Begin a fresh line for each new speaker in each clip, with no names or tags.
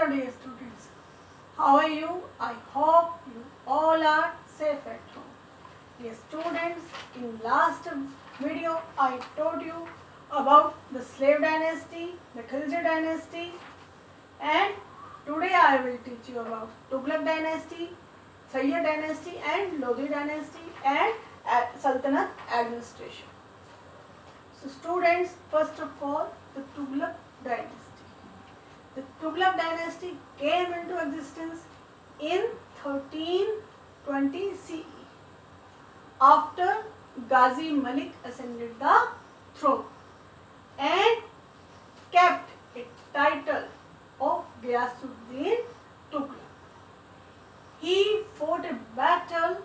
Hello dear students, how are you? I hope you all are safe at home. Dear students, in last video I told you about the slave dynasty, the Khilji dynasty, and today I will teach you about Tughlaq dynasty, Sayyid dynasty and Lodi dynasty and Sultanate administration. So students, first of all, the Tughlaq dynasty. The Tughlaq dynasty came into existence in 1320 CE after Ghazi Malik ascended the throne and kept its title of Ghiyasuddin Tughlaq. He fought a battle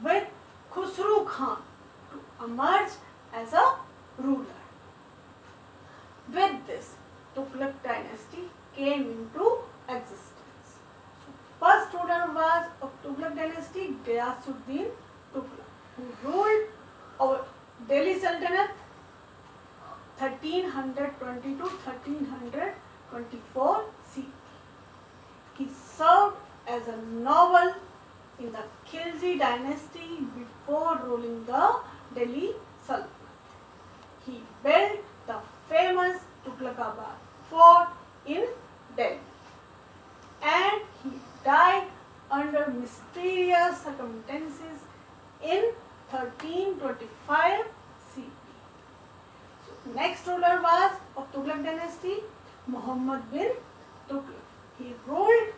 with Khusru Khan to emerge as a ruler. With this, Tughlaq dynasty came into existence. So, first ruler was of Tughlaq dynasty Ghiyasuddin Tughlaq, who ruled over Delhi Sultanate 1320 to 1324 CE. He served as a noble in the Khilji dynasty before ruling the Delhi Sultanate. He built the famous Tughlaqabad fort in Delhi, and he died under mysterious circumstances in 1325 CE. So, next ruler was of Tughlaq dynasty Muhammad bin Tughlaq. He ruled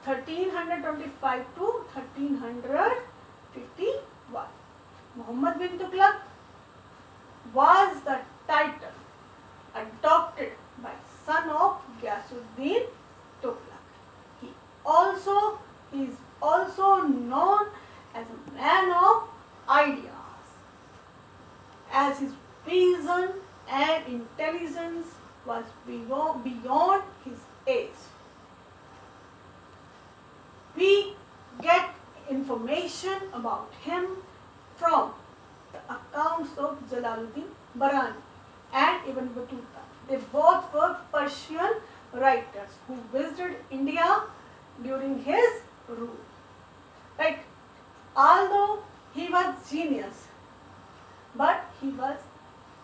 1325 to 1351. Muhammad bin Tughlaq was the title adopted by son of Ghiyasuddin Tughlaq. He is also known as a man of ideas, as his vision and intelligence was beyond his age. We get information about him from the accounts of Jalaluddin Barani and Ibn Battuta. They both were Persian writers who visited India during his rule. Right? Although he was genius, but he was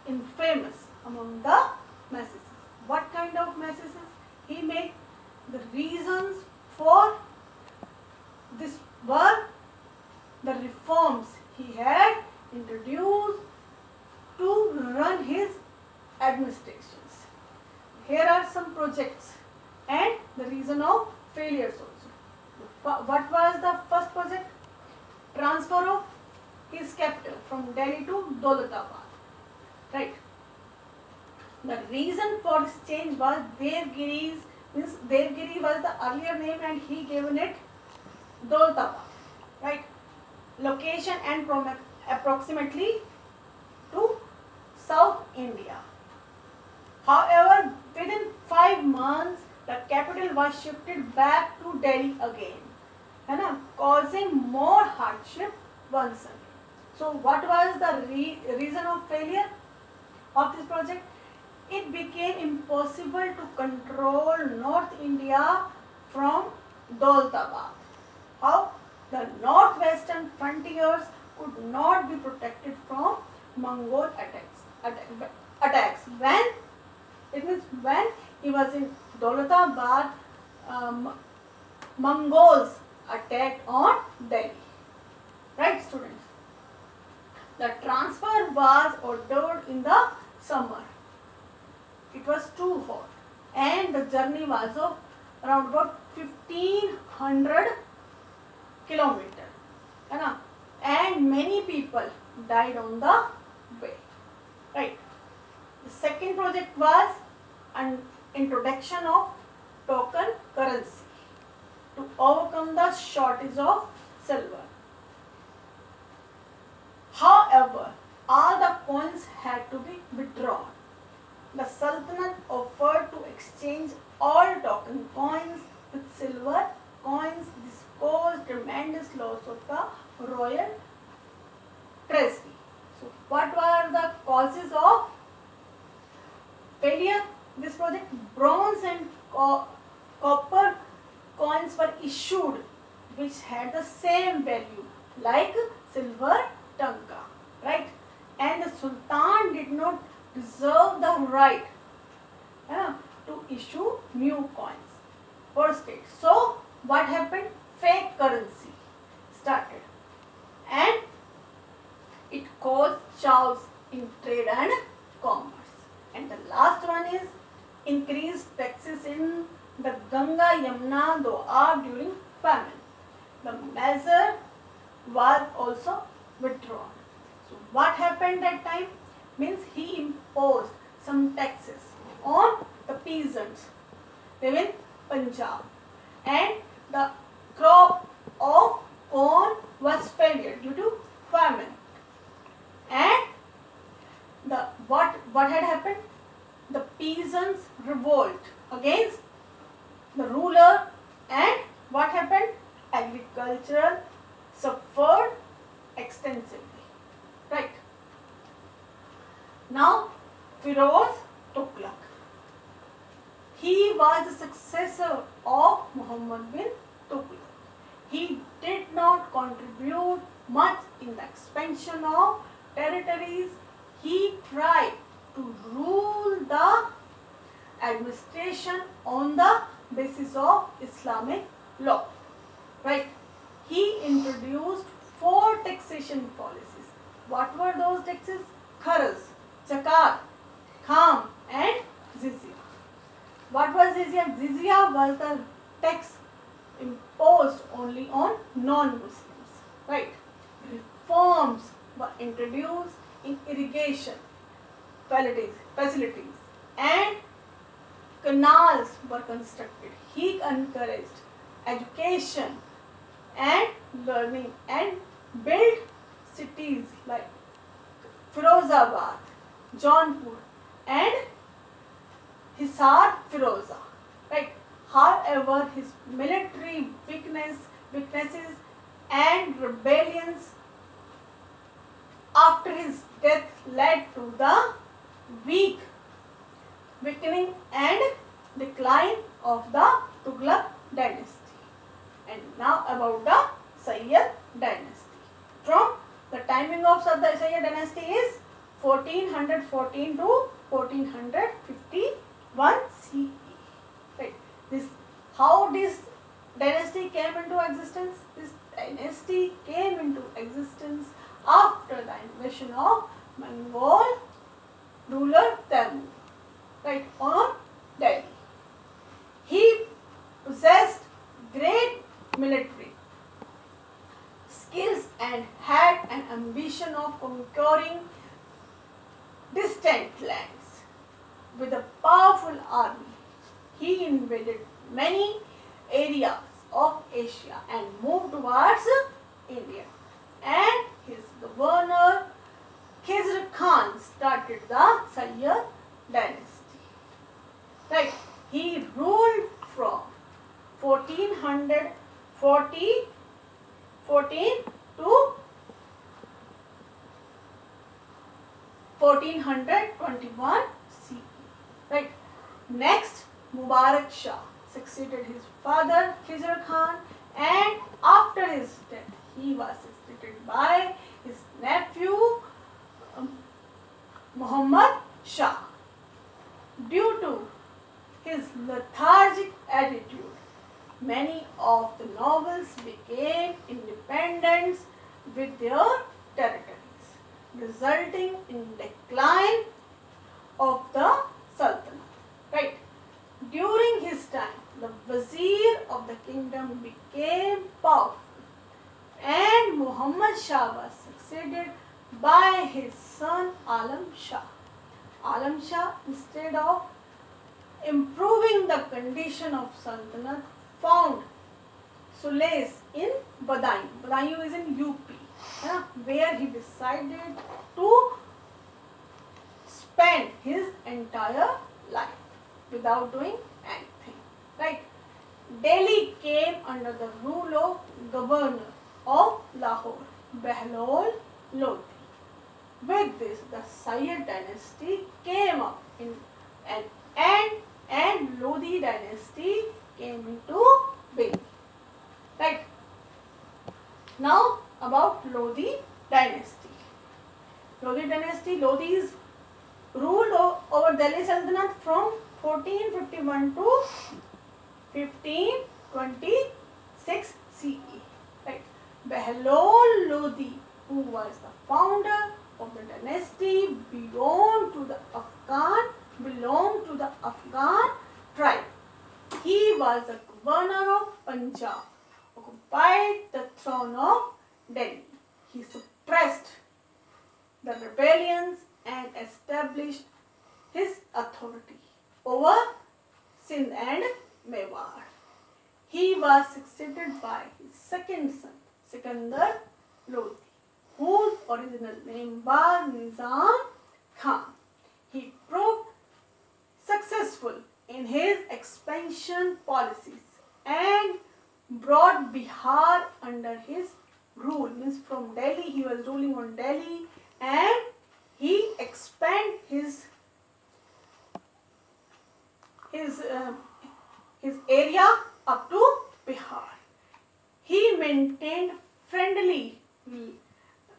infamous among the masses. What kind of masses? He made the reasons for this were the reforms he had introduced to run his administrations. Here are some projects and the reason of failures also. What was the first project? Transfer of his capital from Delhi to Dolatabad. Right. The reason for this change was Devgiri was the earlier name and he given it Dolatabad. Right. Location and approximately to South India. However, within 5 months, the capital was shifted back to Delhi again, causing more hardship once again. So, what was the reason of failure of this project? It became impossible to control North India from Dolatabad. How? The northwestern frontiers could not be protected from Mongol attacks. When he was in Dolatabad, Mongols attacked on Delhi. Right, students? The transfer was ordered in the summer. It was too hot, and the journey was of around about 1500 kilometers. And many people died on the way. Right. The second project was an introduction of token currency to overcome the shortage of silver. However, all the coins had to be withdrawn. The Sultanate offered to exchange all token coins with silver coins. This caused tremendous loss of the royal treasury. So, what were the causes of failure? This project, bronze and copper coins were issued which had the same value like silver tanka, right? And the Sultan did not reserve the right to issue new coins for state. So what happened? Fake currency started and it caused chaos in trade and commerce. And the last one is increased taxes in the Ganga Yamuna Doab during famine. The measure was also withdrawn. So what happened that time? Means he imposed some taxes on the peasants living in Punjab, and the crop of corn was failure due to famine. And what had happened? The peasants revolt against the ruler, and what happened? Agriculture suffered extensively. Right. Now, Firoz Tughlaq. He was the successor of Muhammad bin Tughlaq. He did not contribute much in the expansion of territories. He tried to rule the administration on the basis of Islamic law. Right? He introduced 4 taxation policies. What were those taxes? Kharaj, zakat, kham and jizya. What was jizya? Jizya was the tax imposed only on non-Muslims. Right? Reforms were introduced in irrigation facilities and canals were constructed. He encouraged education and learning and built cities like Firozabad, Jaunpur and Hisar Firoza. Right? However, his military weaknesses and rebellions after his death led to the weakening and decline of the Tughlaq dynasty. And now about the Sayyid dynasty. From the timing of the Sayyid dynasty is 1414 to 1451 CE. Right. How this dynasty came into existence? This dynasty came into existence after the invasion of Mongol ruler Timur, right, on Delhi. He possessed great military skills and had an ambition of conquering distant lands. With a powerful army, he invaded many areas of Asia and moved towards India. And his governor Khizr Khan started the Sayyid dynasty. Right? He ruled from 1414 to 1421 CE. Right? Next, Mubarak Shah succeeded his father Khizr Khan, and after his death, he was succeeded by his nephew Muhammad Shah. Due to his lethargic attitude, many of the nobles became independent with their territories, resulting in decline of the Sultanate. Right? During his time, the Vizier of the kingdom became powerful, and Muhammad Shah was succeeded by his son Alam Shah. Alam Shah, instead of improving the condition of Sultanate, found solace in Badaयूं. Badaयूं is in UP, where he decided to spend his entire life without doing anything. Right? Delhi came under the rule of governor of Lahore, Behlol Lodi. With this, the Sayyid dynasty came up and Lodi dynasty came Now about Lodi dynasty. Lodis ruled over Delhi Sultanate from 1451 to 1526 CE. Right. Behlol Lodi, who was the founder of the dynasty, belonged to the Afghan tribe. He was the governor of Punjab, occupied the throne of Delhi. He suppressed the rebellions and established his authority over Sindh and Mewar. He was succeeded by his second son, Sikandar Lodi, whose original name was Nizam Khan. He proved successful in his expansion policies and brought Bihar under his rule. Means from Delhi, he was ruling on Delhi, and he expanded his area up to Bihar. He maintained friendly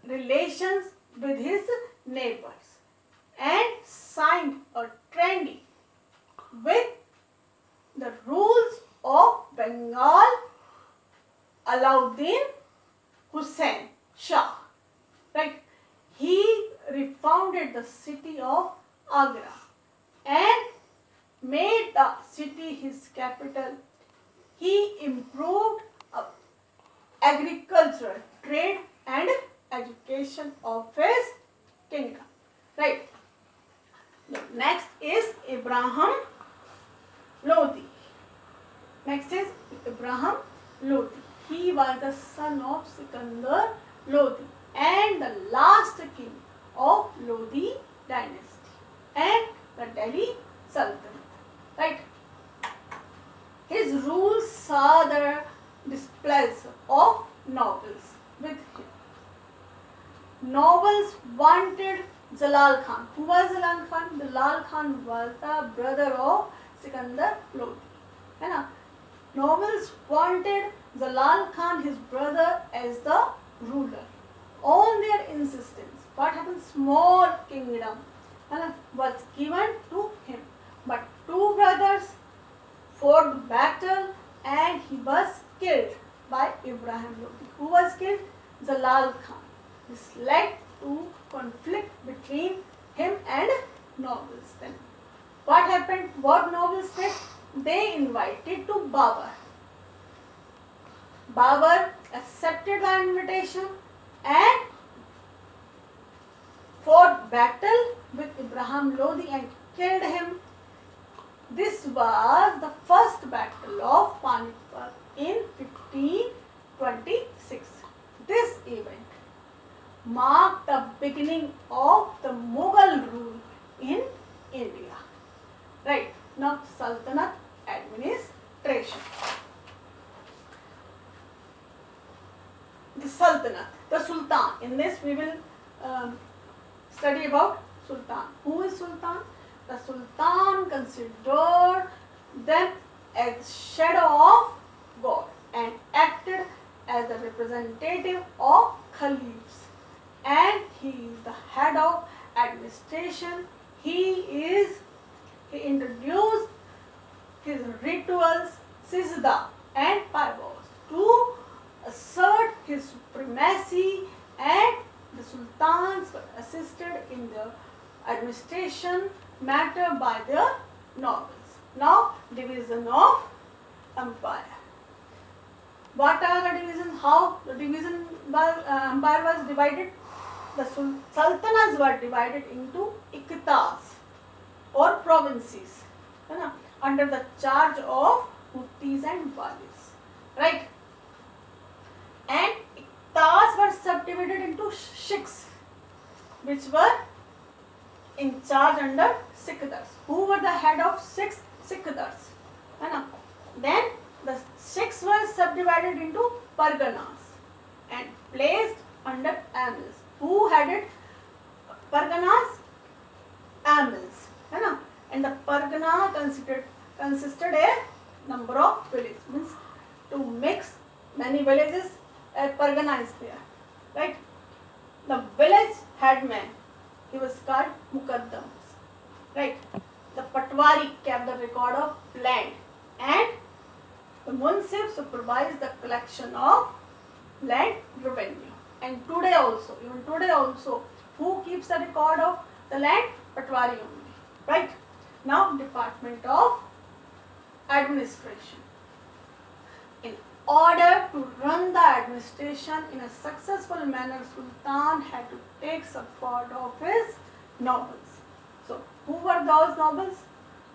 relations with his neighbors and signed a treaty with the rules of Bengal Alauddin Hussain Shah. Right? He refounded the city of Agra and made the city his capital. He improved agriculture, trade and education of his kingdom. Right. Next is Ibrahim Lodi. He was the son of Sikandar Lodi and the last king of Lodi dynasty and the Delhi Sultanate. Right. His rule saw the displeasure of nobles with him. Nobles wanted Jalal Khan. Who was Jalal Khan? Jalal Khan was the brother of Sikandar Lodi. Nobles wanted Jalal Khan, his brother, as the ruler. On their insistence, what happened? Small kingdom was given to him. But two brothers fought battle and he was killed by Ibrahim Lodi. Who was killed? Jalal Khan. This led to conflict between him and nobles. Then what happened? What nobles did? They invited to Babur. Babur accepted the invitation and fought battle with Ibrahim Lodi and killed him. This was the first battle of Panipat in 1526. This event marked the beginning of the Mughal rule in India. Right. Now, Sultanate administration. The Sultanate, the Sultan. In this we will study about Sultan. Who is Sultan? The Sultan considered them as shadow of God and acted as the representative of Caliphs. And he is the head of administration. He introduced his rituals, sijda and pybos to assert his supremacy, and the sultans were assisted in the administration matter by the nobles. Now, division of empire. What are the divisions? How the division empire was divided? The sultanates were divided into iktas or provinces under the charge of muftis and walis. Right? And iktas were subdivided into shiks, which were in charge under sikdars. Who were the head of six sikdars? Then the shiks were subdivided into parganas and placed under amils. Who headed parganas? Amils. And the pargana consisted a number of villages. Means to mix many villages, a pargana is there, right? The village headman, he was called Mukaddams, right? The Patwari kept the record of land, and the Munsif supervised the collection of land revenue. And today also, even today also, who keeps the record of the land? Patwari only, right? Now, Department of Administration. In order to run the administration in a successful manner, Sultan had to take support of his nobles. So, who were those nobles?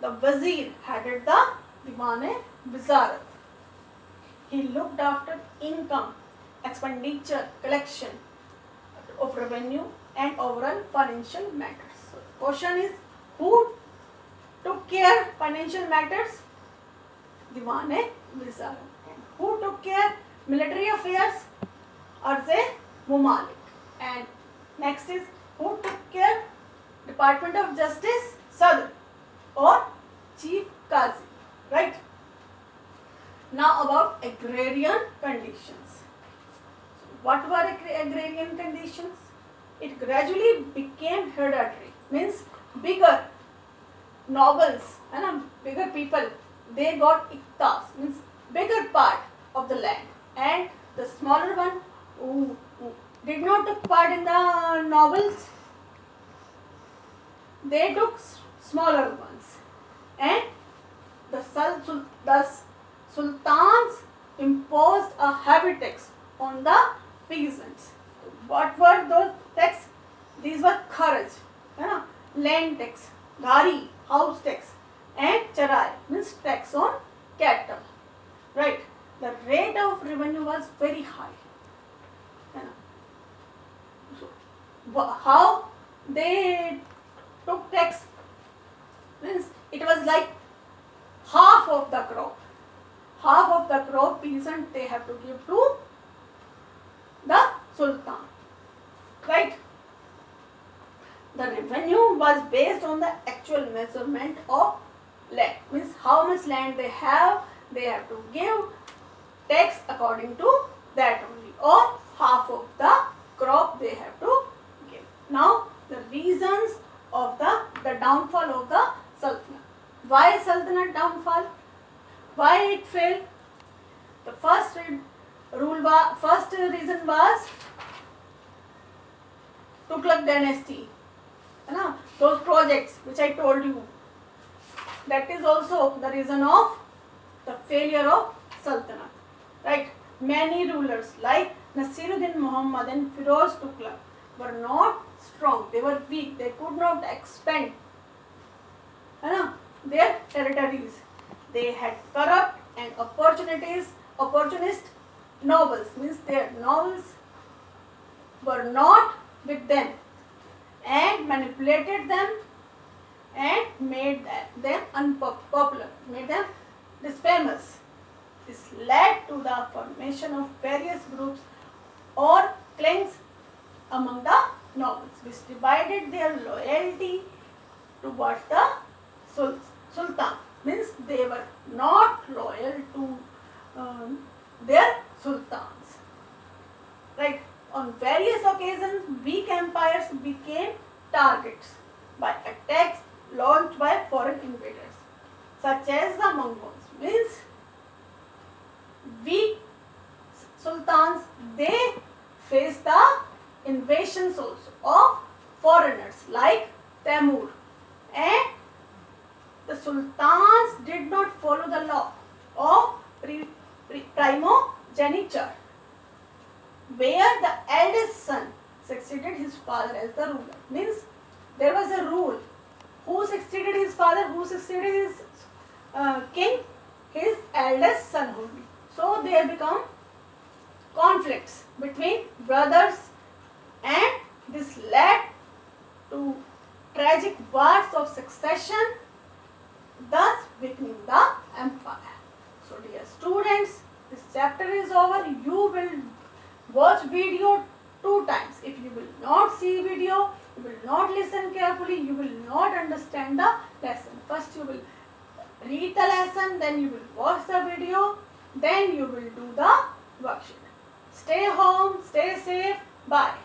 The Wazir headed the Diwan-e-Wizarat. He looked after income, expenditure, collection of revenue and overall financial matters. So, question is, who took care financial matters? Diwan-e-Wizarat. And who took care military affairs? Arz-e-Mumalik. And next is, who took care Department of Justice? Sadr or Chief Qazi, right? Now about agrarian conditions. So what were agrarian conditions? It gradually became hereditary, means bigger nobles and bigger people, they got iktas, means bigger part of the land, and the smaller one who did not take part in the nobles, they took smaller ones, and the sultans imposed a heavy tax on the peasants. What were those taxes? These were kharaj, land tax, ghari, house tax, and charai, means tax on cattle, right? The rate of revenue was very high. So, how they took tax? Means it was like half of the crop. Half of the crop peasant they have to give to the sultan, right? The revenue was based on the actual measurement of land, means how much land they have to give tax according to that only, or half of the crop they have to give. Now the reasons of the downfall of the sultanate. Why sultanate downfall? Why it failed? The first reason was Tughlaq dynasty. Those projects which I told you, that is also the reason of the failure of sultanate, right? Many rulers like Nasiruddin Muhammad and Firoz Tughlaq were not strong, they were weak, they could not expand their territories. They had corrupt and opportunist nobles, means their nobles were not with them and manipulated them and made them unpopular, made them famous. This led to the formation of various groups or clans among the nobles, which divided their loyalty towards the sultan, means they were not loyal to their sultans, right? On various occasions, weak empires became targets by attacks launched by foreign invaders, such as the Mongols. Means weak sultans, they face the invasions also of foreigners like Timur, and the sultans did not follow the law of primogeniture, where the eldest son succeeded his father as the ruler. Means there was a rule, who succeeded his father, who succeeded his king? His eldest son only. So there become conflicts between brothers, and this led to tragic wars of succession, thus weakening the empire. So dear students, this chapter is over. You will watch video 2 times. If you will not see video, you will not listen carefully, you will not understand the lesson. First you will read the lesson, then you will watch the video, then you will do the worksheet. Stay home. Stay safe. Bye.